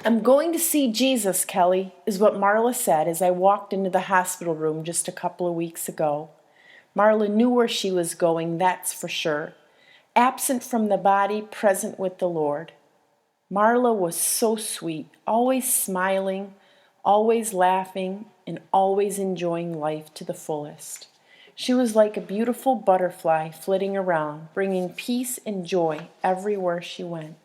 "I'm going to see Jesus, Kelly," is what Marla said as I walked into the hospital room just a couple of weeks ago. Marla knew where she was going, that's for sure. Absent from the body, present with the Lord. Marla was so sweet, always smiling, always laughing, and always enjoying life to the fullest. She was like a beautiful butterfly flitting around, bringing peace and joy everywhere she went.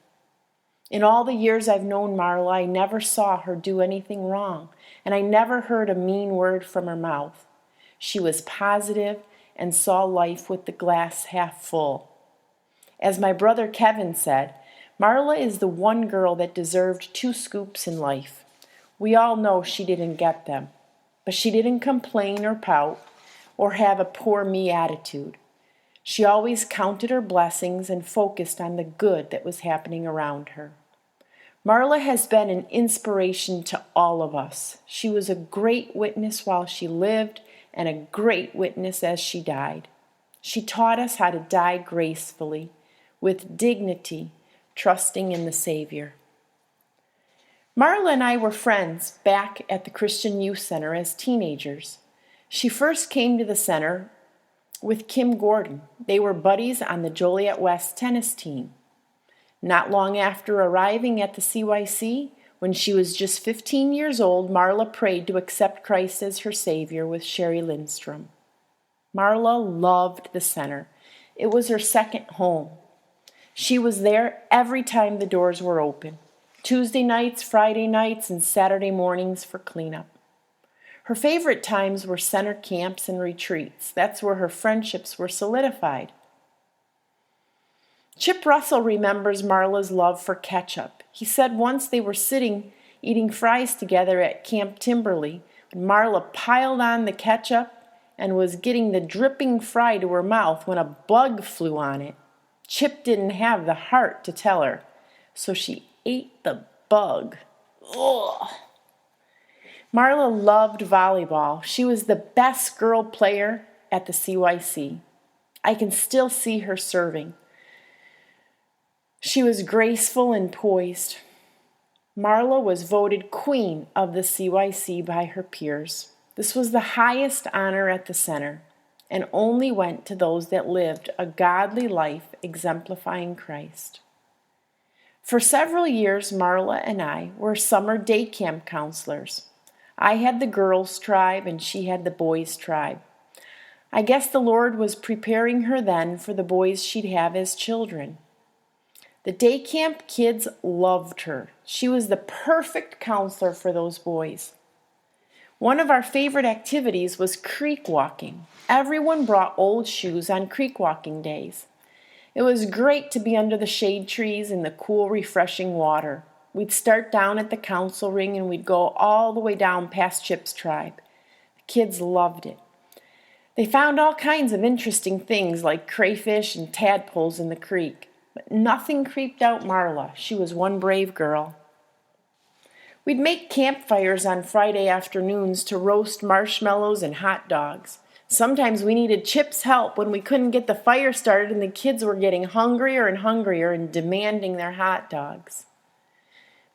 In all the years I've known Marla, I never saw her do anything wrong, and I never heard a mean word from her mouth. She was positive and saw life with the glass half full. As my brother Kevin said, Marla is the one girl that deserved 2 scoops in life. We all know she didn't get them, but she didn't complain or pout or have a poor me attitude. She always counted her blessings and focused on the good that was happening around her. Marla has been an inspiration to all of us. She was a great witness while she lived and a great witness as she died. She taught us how to die gracefully, with dignity, trusting in the Savior. Marla and I were friends back at the Christian Youth Center as teenagers. She first came to the center with Kim Gordon. They were buddies on the Joliet West tennis team. Not long after arriving at the CYC, when she was just 15 years old, Marla prayed to accept Christ as her Savior with Sherry Lindstrom. Marla loved the center. It was her second home. She was there every time the doors were open, Tuesday nights, Friday nights, and Saturday mornings for cleanup. Her favorite times were center camps and retreats. That's where her friendships were solidified. Chip Russell remembers Marla's love for ketchup. He said once they were sitting eating fries together at Camp Timberley, when Marla piled on the ketchup and was getting the dripping fry to her mouth when a bug flew on it. Chip didn't have the heart to tell her, so she ate the bug. Ugh. Marla loved volleyball. She was the best girl player at the CYC. I can still see her serving. She was graceful and poised. Marla was voted Queen of the CYC by her peers. This was the highest honor at the center, and only went to those that lived a godly life exemplifying Christ. For several years, Marla and I were summer day camp counselors. I had the girls' tribe and she had the boys' tribe. I guess the Lord was preparing her then for the boys she'd have as children. The day camp kids loved her. She was the perfect counselor for those boys. One of our favorite activities was creek walking. Everyone brought old shoes on creek walking days. It was great to be under the shade trees in the cool, refreshing water. We'd start down at the council ring and we'd go all the way down past Chip's tribe. The kids loved it. They found all kinds of interesting things like crayfish and tadpoles in the creek. But nothing creeped out Marla. She was one brave girl. We'd make campfires on Friday afternoons to roast marshmallows and hot dogs. Sometimes we needed Chip's help when we couldn't get the fire started and the kids were getting hungrier and hungrier and demanding their hot dogs.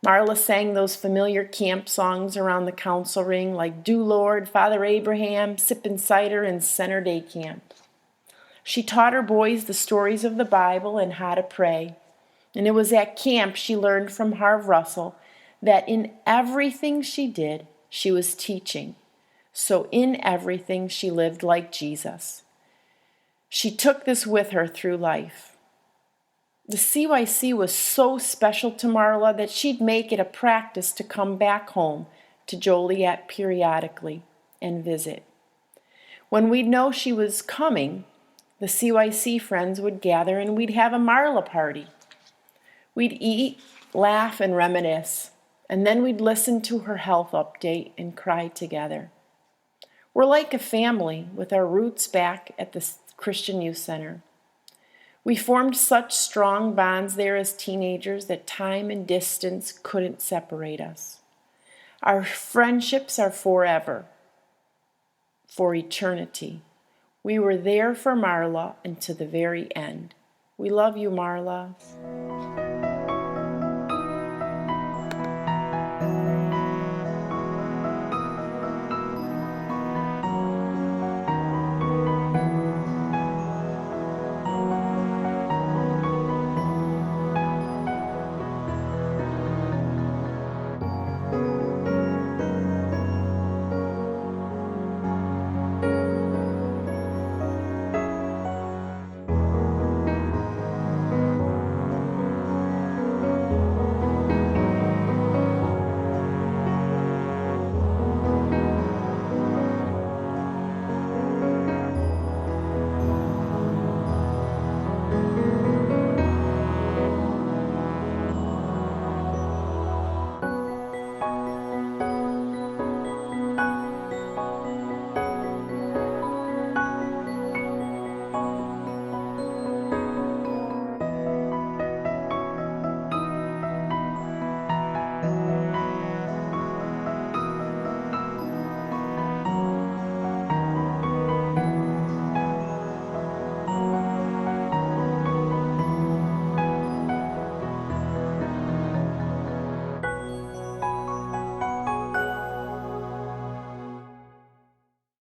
Marla sang those familiar camp songs around the council ring like "Do Lord," "Father Abraham," "Sippin' Cider," and "Center Day Camp." She taught her boys the stories of the Bible and how to pray. And it was at camp she learned from Harv Russell that in everything she did, she was teaching. So in everything, she lived like Jesus. She took this with her through life. The CYC was so special to Marla that she'd make it a practice to come back home to Joliet periodically and visit. When we'd know she was coming, the CYC friends would gather and we'd have a Marla party. We'd eat, laugh, and reminisce, and then we'd listen to her health update and cry together. We're like a family with our roots back at the Christian Youth Center. We formed such strong bonds there as teenagers that time and distance couldn't separate us. Our friendships are forever, for eternity. We were there for Marla and to the very end. We love you, Marla.